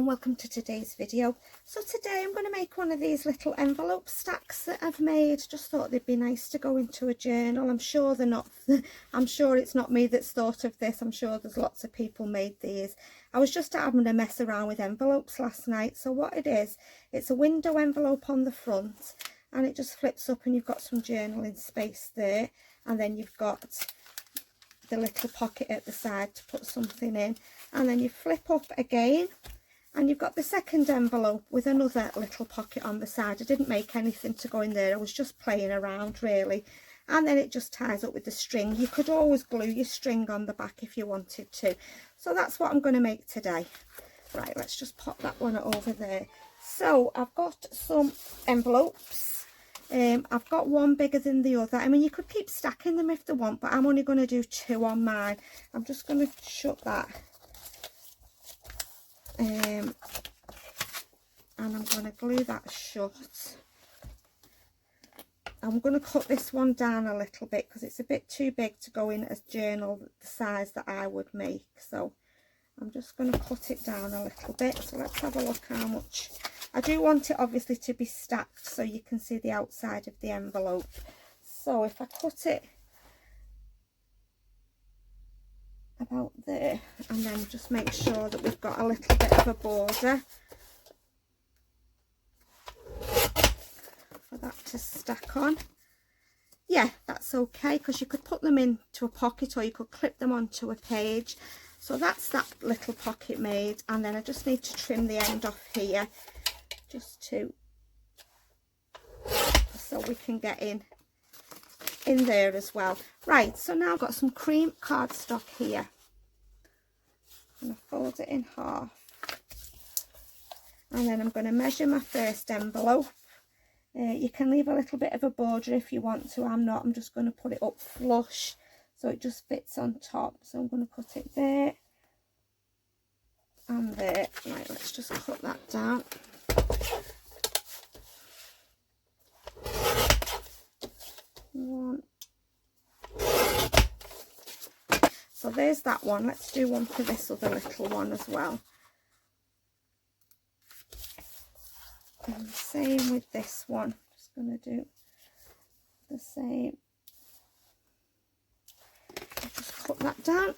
welcome to today's video. So today I'm going to make one of these little envelope stacks that I've made. Just thought they'd be nice to go into a journal. I'm sure they're not, I'm sure it's not me that's thought of this. I'm sure there's lots of people made these. I was just having a mess around with envelopes last night. So what it is, it's a window envelope on the front and it just flips up and you've got some journaling space there, and then you've got the little pocket at the side to put something in, and then you flip up again and you've got the second envelope with another little pocket on the side. I didn't make anything to go in there, I was just playing around really, and then it just ties up with the string. You could always glue your string on the back if you wanted to. So that's what I'm going to make today. Right, let's just pop that one over there. So I've got some envelopes. I've got one bigger than the other. I mean, you could keep stacking them if they want, but I'm only going to do two on mine. I'm just going to shut that. And I'm going to glue that shut. I'm going to cut this one down a little bit because it's a bit too big to go in as journal the size that I would make. So I'm just going to cut it down a little bit. So let's have a look how much. I do want it obviously to be stacked so you can see the outside of the envelope. So if I cut it about there, and then just make sure that we've got a little bit of a border for that to stack on. Yeah, that's okay, because you could put them into a pocket or you could clip them onto a page. So that's that little pocket made, and then I just need to trim the end off here just to, so we can get in there as well. Right, so now I've got some cream cardstock here. I'm going to fold it in half, and then I'm going to measure my first envelope. You can leave a little bit of a border if you want to. I'm not. I'm just going to put it up flush so it just fits on top. So I'm going to put it there and there. Right, let's just cut that down. One. So there's that one. Let's do one for this other little one as well. And same with this one. Just going to do the same. Just cut that down.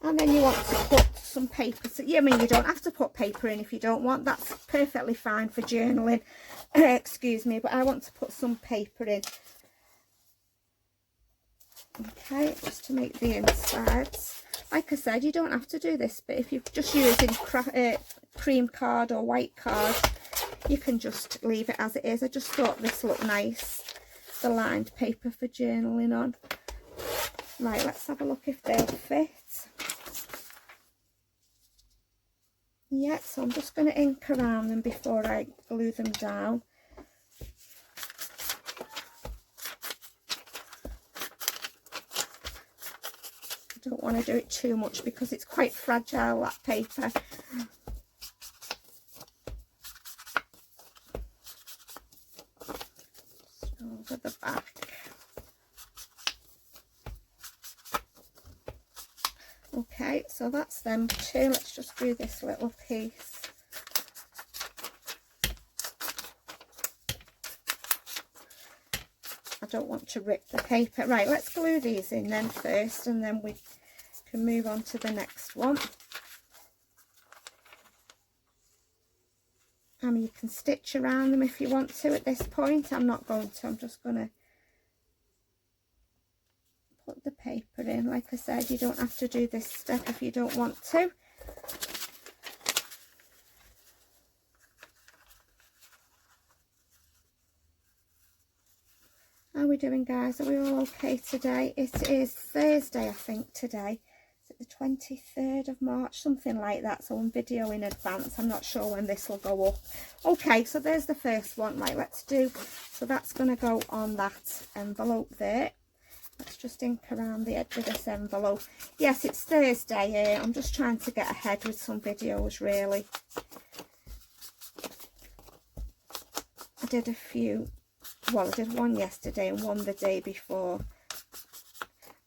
And then you want to put some paper. So, yeah, I mean, you don't have to put paper in if you don't want. That's perfectly fine for journaling. Excuse me, but I want to put some paper in. Okay, just to make the insides. Like I said, you don't have to do this, but if you're just using cream card or white card, you can just leave it as it is. I just thought this looked nice, the lined paper for journaling on. Right, let's have a look if they'll fit. Yeah, so I'm just going to ink around them before I glue them down. I don't want to do it too much because it's quite fragile, that paper. Just over the back. Okay, so that's them two. Let's just do this little piece. I don't want to rip the paper. Right, let's glue these in then first, and then we can move on to the next one. I mean, you can stitch around them if you want to at this point. I'm not going to. I'm just going to put the paper in. Like I said, you don't have to do this step if you don't want to. How are we doing, guys? Are we all okay today? It is Thursday, I think, today. Is it the 23rd of March? Something like that. So I'm video in advance. I'm not sure when this will go up. Okay, so there's the first one. Right, let's do. So that's going to go on that envelope there. Let's just ink around the edge of this envelope. Yes, it's Thursday. I'm just trying to get ahead with some videos, really. I did a few, well, I did one yesterday and one the day before.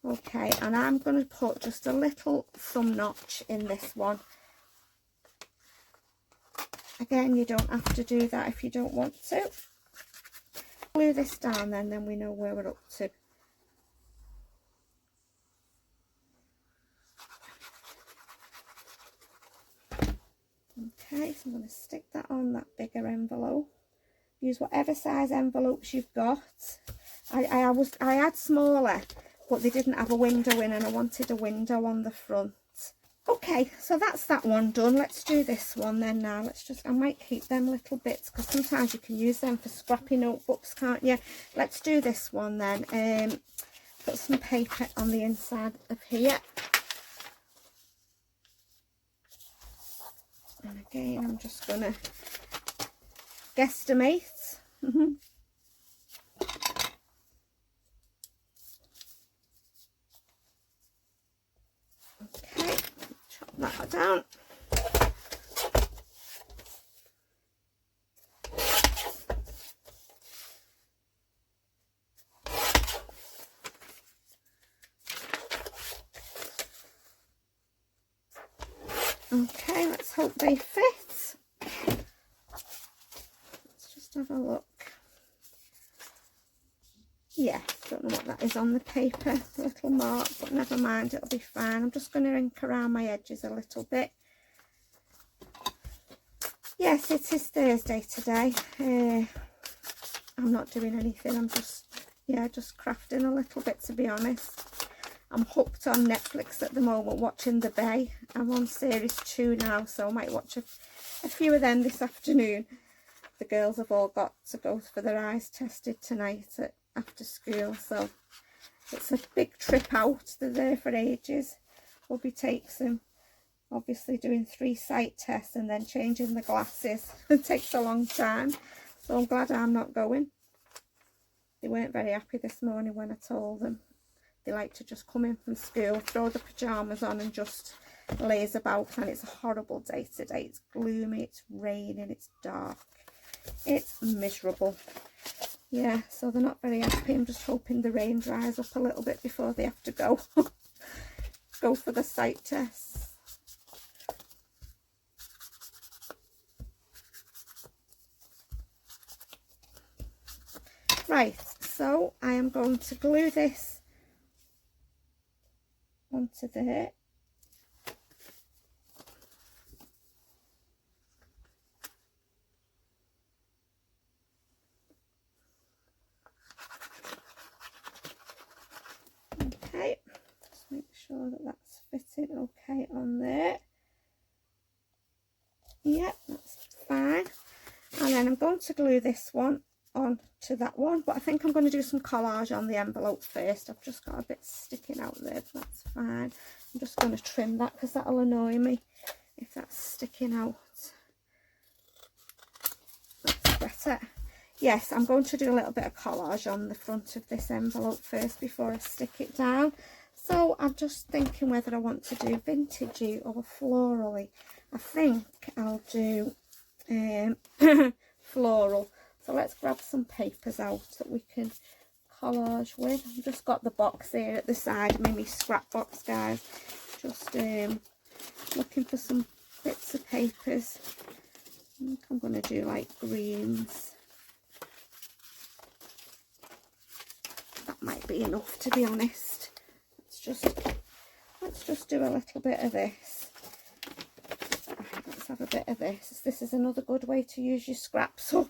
Okay, and I'm going to put just a little thumb notch in this one. Again, you don't have to do that if you don't want to. Glue this down then we know where we're up to. Okay, so I'm going to stick that on that bigger envelope. Use whatever size envelopes you've got. I had smaller, but they didn't have a window in, and I wanted a window on the front. Okay, so that's that one done. Let's do this one then now. I might keep them little bits because sometimes you can use them for scrappy notebooks, can't you? Let's do this one then. Put some paper on the inside of here. And again, I'm just going to guesstimate. Okay, chop that down. Okay, let's hope they fit. Let's just have a look. Yeah, don't know what that is on the paper, a little mark, but never mind, it'll be fine. I'm just going to ink around my edges a little bit. Yes, it is Thursday today. I'm not doing anything, I'm just crafting a little bit, to be honest. I'm hooked on Netflix at the moment watching The Bay. I'm on series 2 now, so I might watch a few of them this afternoon. The girls have all got to go for their eyes tested tonight after school, so it's a big trip out. They're there for ages. Hubby takes them, obviously doing 3 sight tests and then changing the glasses. It takes a long time, so I'm glad I'm not going. They weren't very happy this morning when I told them. They like to just come in from school, throw the pyjamas on and just laze about, and it's a horrible day today. It's gloomy, it's raining, it's dark, it's miserable. Yeah, so they're not very happy. I'm just hoping the rain dries up a little bit before they have to go go for the sight tests. Right, so I am going to glue this onto there. Okay, just make sure that that's fitting okay on there. Yep, that's fine. And then I'm going to glue this one on to that one, but I think I'm going to do some collage on the envelope first. I've just got a bit sticking out there, but that's fine. I'm just going to trim that because that'll annoy me if that's sticking out. That's better. Yes, I'm going to do a little bit of collage on the front of this envelope first before I stick it down. So I'm just thinking whether I want to do vintagey or florally. I think I'll do floral. So let's grab some papers out that we can collage with. I've just got the box here at the side, maybe scrap box, guys. Just looking for some bits of papers. I think I'm going to do like greens. That might be enough, to be honest. Let's just do a little bit of this. Let's have a bit of this. This is another good way to use your scraps up.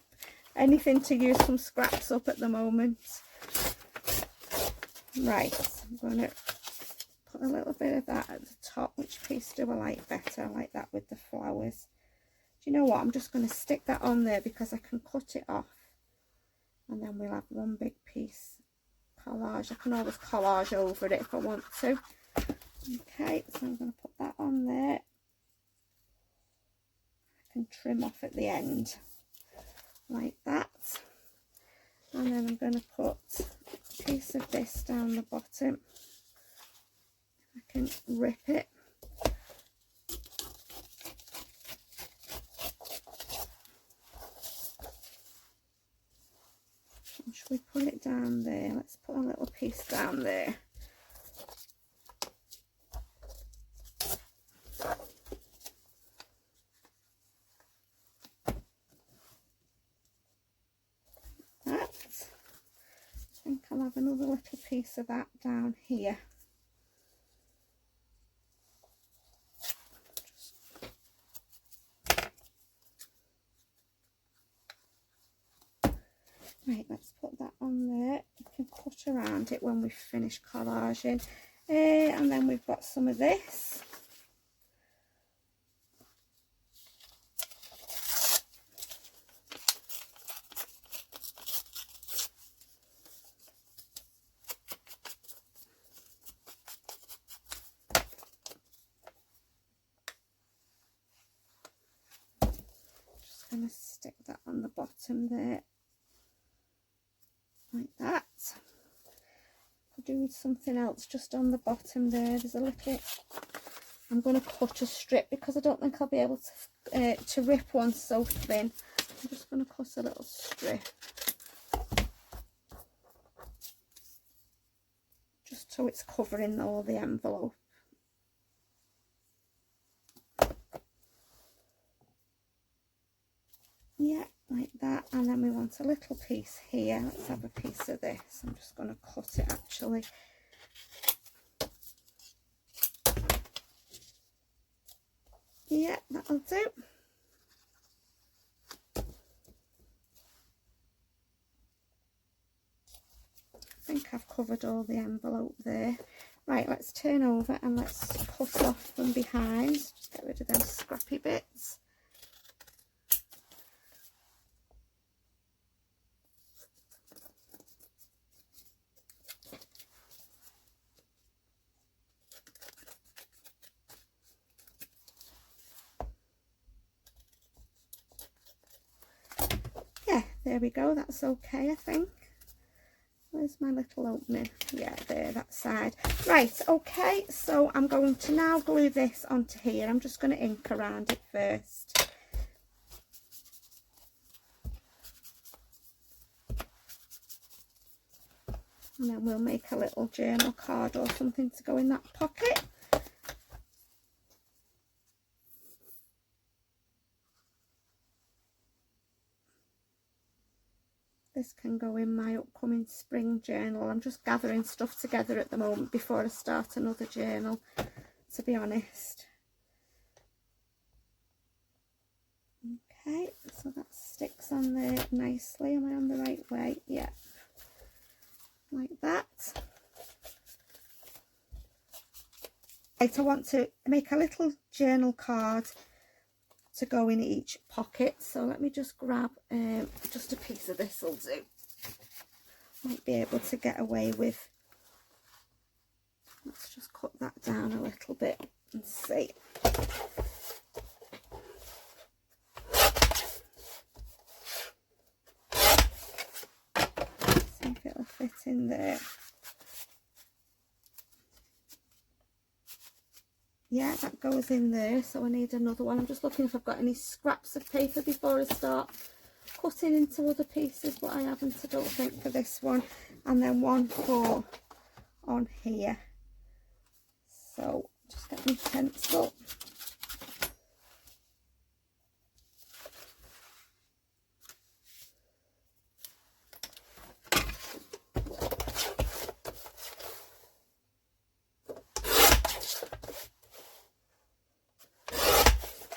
Anything to use some scraps up at the moment. Right, I'm going to put a little bit of that at the top. Which piece do I like better? I like that with the flowers. Do you know what? I'm just going to stick that on there because I can cut it off. And then we'll have one big piece collage. I can always collage over it if I want to. Okay, so I'm going to put that on there. I can trim off at the end like that, and then I'm going to put a piece of this down the bottom. I can rip it. Should we put it down there? Let's put a little piece down there. piece of that down here. Right, let's put that on there. We can cut around it when we've finished collaging. And then we've got some of this. Just going to stick that on the bottom there. Like that. I'm doing something else just on the bottom there. There's a little, I'm going to cut a strip because I don't think I'll be able to rip one so thin. I'm just going to cut a little strip just so it's covering all the envelope. Yeah, like that. And then we want a little piece here. Let's have a piece of this. I'm just going to cut it actually. Yeah, that'll do. I think I've covered all the envelope there. Right, let's turn over and let's cut off from behind. Just get rid of those scrappy bits. Yeah, there we go. That's okay, I think. Where's my little opening? Yeah, there, that side. Right, okay, so I'm going to now glue this onto here. I'm just going to ink around it first. And then we'll make a little journal card or something to go in that pocket. This can go in my upcoming spring journal. I'm just gathering stuff together at the moment before I start another journal, to be honest. Okay, so that sticks on there nicely. Am I on the right way? Yeah, like that. Right, I want to make a little journal card to go in each pocket, so let me just grab just a piece of this will do. Might be able to get away with, let's just cut that down a little bit and see. See if it'll fit in there. Yeah, that goes in there, so I need another one. I'm just looking if I've got any scraps of paper before I start cutting into other pieces, but I haven't, I don't think, for this one. And then one for on here. So just get my pencil.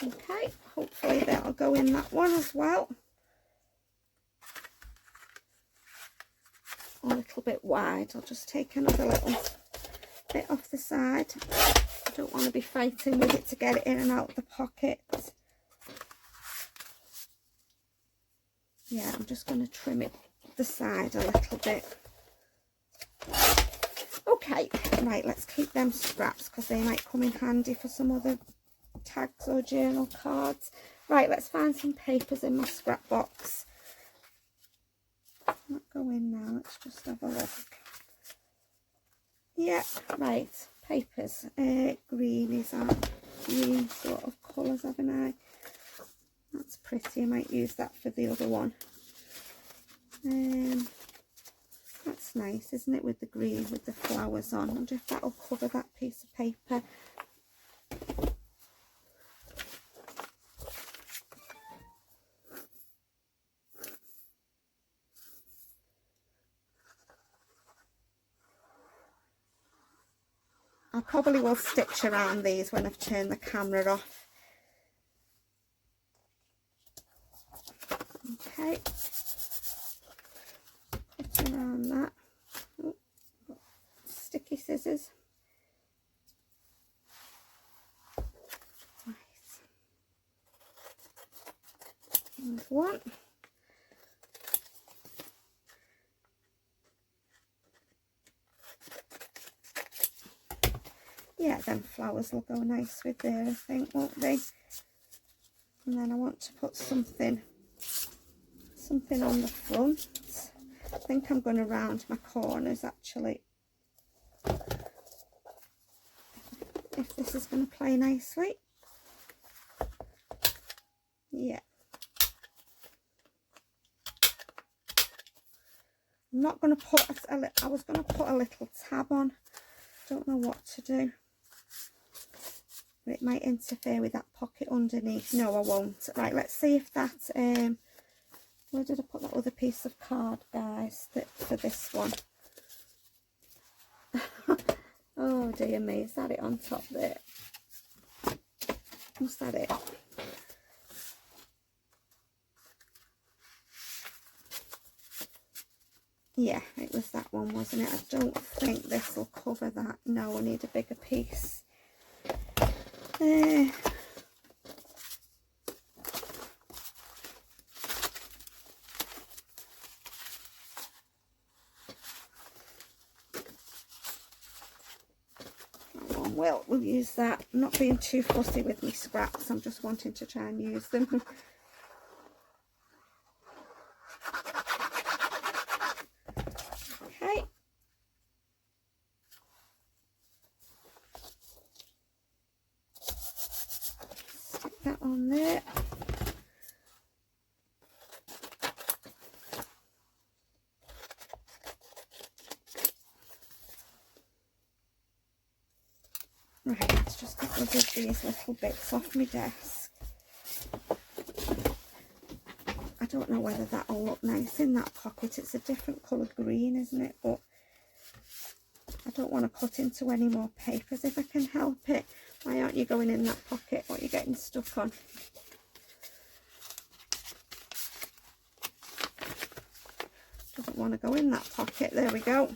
Okay, hopefully that'll go in that one as well. A little bit wide. I'll just take another little bit off the side. I don't want to be fighting with it to get it in and out of the pocket. Yeah, I'm just going to trim it the side a little bit. Okay, right, let's keep them scraps because they might come in handy for some other tags or journal cards. Right, let's find some papers in my scrap box. Not go in now, let's just have a look. Yeah, right, papers. Greenies are green sort of colours, haven't I? That's pretty, I might use that for the other one. That's nice, isn't it, with the green with the flowers on. I wonder if that'll cover that piece of paper. probably will stitch around these when I've turned the camera off. Okay, put around that. Oh, sticky scissors. Right. There's one. Yeah, them flowers will go nice with there, I think, won't they? And then I want to put something on the front. I think I'm going to round my corners actually, if this is going to play nicely. Yeah. I'm not going to put I was going to put a little tab on. Don't know what to do. But it might interfere with that pocket underneath. No, I won't. Right, let's see if that where did I put that other piece of card, guys, for this one? Oh dear me, is that it on top there? Was that it? Yeah, it was that one, wasn't it? I don't think this will cover that. No, I need a bigger piece. Well, we'll use that. I'm not being too fussy with my scraps. I'm just wanting to try and use them. Okay. Stick that on there. Right, let's just get rid of these little bits off my desk. I don't know whether that'll look nice in that pocket. It's a different colour green, isn't it? But I don't want to cut into any more papers if I can help it. Why aren't you going in that pocket? What are you getting stuck on? Doesn't want to go in that pocket. There we go.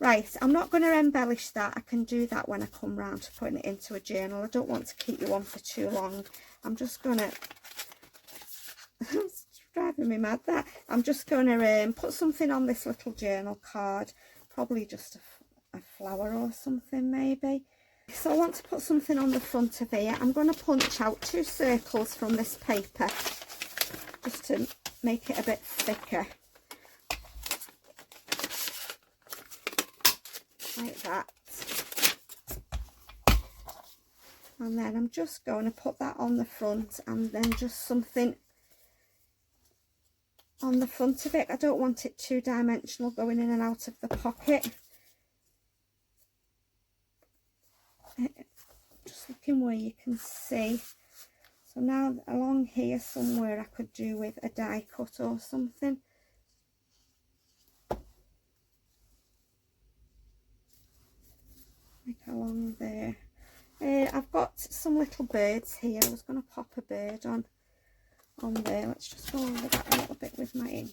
Right, I'm not going to embellish that. I can do that when I come round to putting it into a journal. I don't want to keep you on for too long. I'm just going to... It's driving me mad, that. I'm just going to put something on this little journal card. Probably just a flower or something, maybe. So I want to put something on the front of here. I'm going to punch out 2 circles from this paper just to make it a bit thicker. Like that. And then I'm just going to put that on the front, and then just something on the front of it. I don't want it two-dimensional going in and out of the pocket. Just looking where you can see. So now along here somewhere I could do with a die cut or something. Like along there. I've got some little birds here. I was going to pop a bird on there. Let's just go over that a little bit with my ink.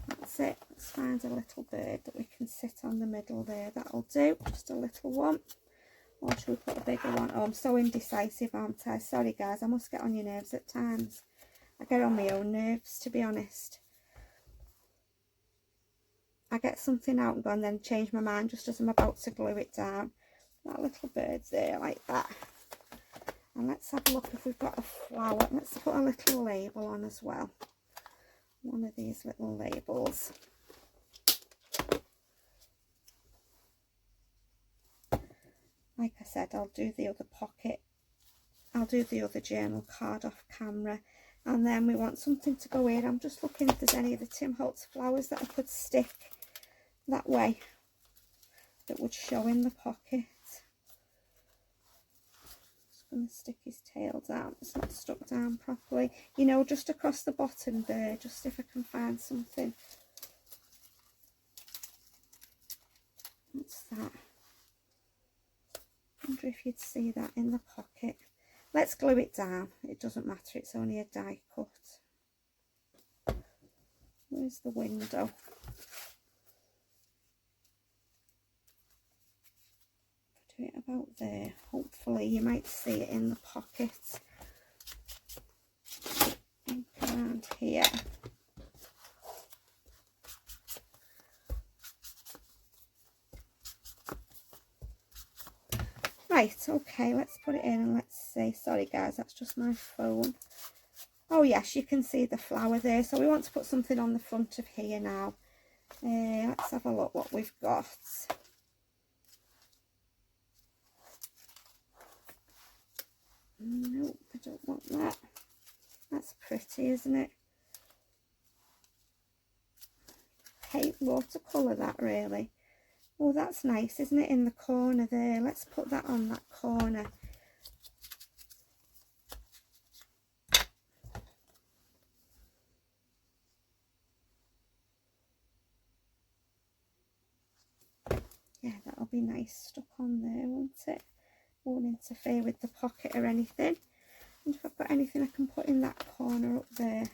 That's it. Let's find a little bird that we can sit on the middle there. That'll do. Just a little one. Or should we put a bigger one? Oh, I'm so indecisive, aren't I? Sorry guys, I must get on your nerves at times. I get on my own nerves, to be honest. I get something out and go and then change my mind just as I'm about to glue it down. That little bird's there like that. And let's have a look if we've got a flower. Let's put a little label on as well. One of these little labels. Like I said, I'll do the other pocket. I'll do the other journal card off camera. And then we want something to go in. I'm just looking if there's any of the Tim Holtz flowers that I could stick that way that would show in the pocket. Just going to stick his tail down. It's not stuck down properly. You know, just across the bottom there, just if I can find something. What's that? Wonder if you'd see that in the pocket. Let's glue it down. It doesn't matter, it's only a die cut. Where's the window? Do it about there. Hopefully you might see it in the pocket. And around here. Right, okay, let's put it in and let's see. Sorry guys, that's just my phone. Oh yes, you can see the flower there. So we want to put something on the front of here now. Let's have a look what we've got. No, I don't want that. That's pretty, isn't it? Paint watercolour that really. Oh, that's nice, isn't it, in the corner there? Let's put that on that corner. Yeah, that'll be nice stuck on there, won't it? Won't interfere with the pocket or anything. And if I've got anything I can put in that corner up there.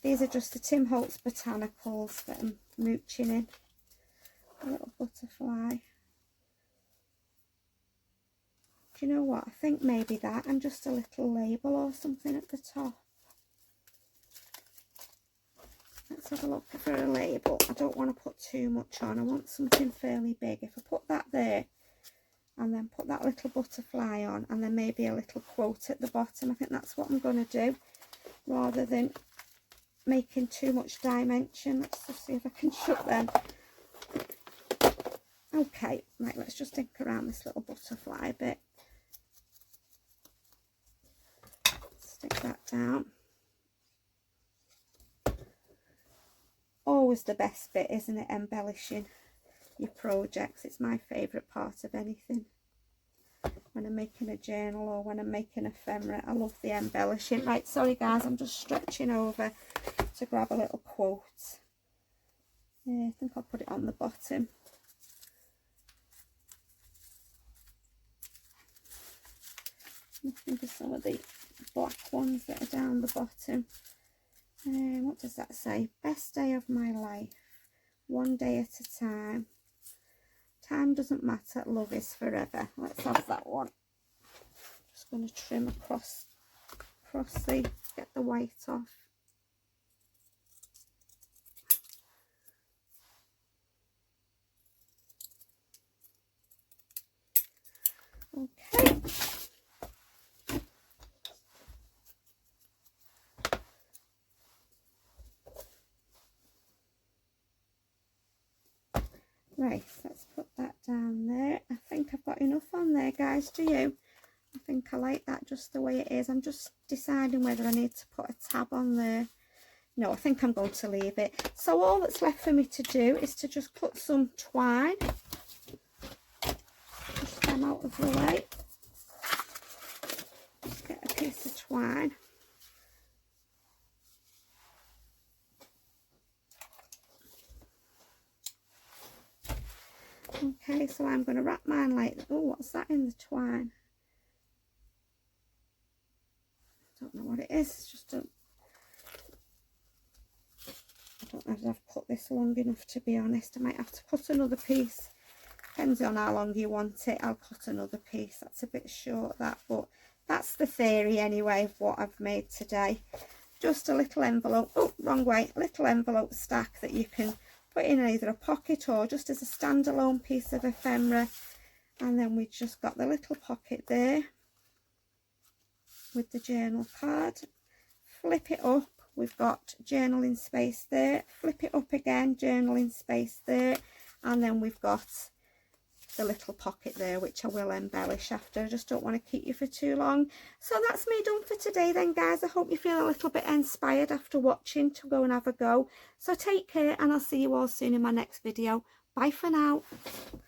These are just the Tim Holtz Botanicals that I'm mooching in. A little butterfly. Do you know what? I think maybe that and just a little label or something at the top. Let's have a look for a label. I don't want to put too much on. I want something fairly big. If I put that there and then put that little butterfly on and then maybe a little quote at the bottom, I think that's what I'm going to do rather than making too much dimension. Let's just see if I can shut them. Okay, right, let's just think around this little butterfly bit. Stick that down. Always the best bit, isn't it? Embellishing your projects. It's my favourite part of anything. When I'm making a journal or when I'm making ephemera, I love the embellishing. Right, sorry guys, I'm just stretching over to grab a little quote. Yeah, I think I'll put it on the bottom. Looking for some of the black ones that are down the bottom. What does that say? Best day of my life, one day at a time. Time doesn't matter, love is forever. Let's have that one. Just going to trim across the, get the white off. Okay. Right, let's put that down there. I think I've got enough on there, guys. Do you? I think I like that just the way it is. I'm just deciding whether I need to put a tab on there. No, I think I'm going to leave it. So all that's left for me to do is to just cut some twine. Push them out of the way. Just get a piece of twine. Okay, so I'm going to wrap mine like, oh, what's that in the twine? I don't know what it is. It's just a, I don't know if I've cut this long enough, to be honest. I might have to cut another piece. Depends on how long you want it. I'll cut another piece. That's a bit short, that, but that's the theory anyway of what I've made today. Just a little envelope, oh, wrong way, little envelope stack that you can put in either a pocket or just as a standalone piece of ephemera. And then we've just got the little pocket there with the journal card. Flip it up, we've got journaling space there. Flip it up again, journaling space there. And then we've got the little pocket there, which I will embellish after. I just don't want to keep you for too long. So that's me done for today then, guys. I hope you feel a little bit inspired after watching to go and have a go. So take care, and I'll see you all soon in my next video. Bye for now.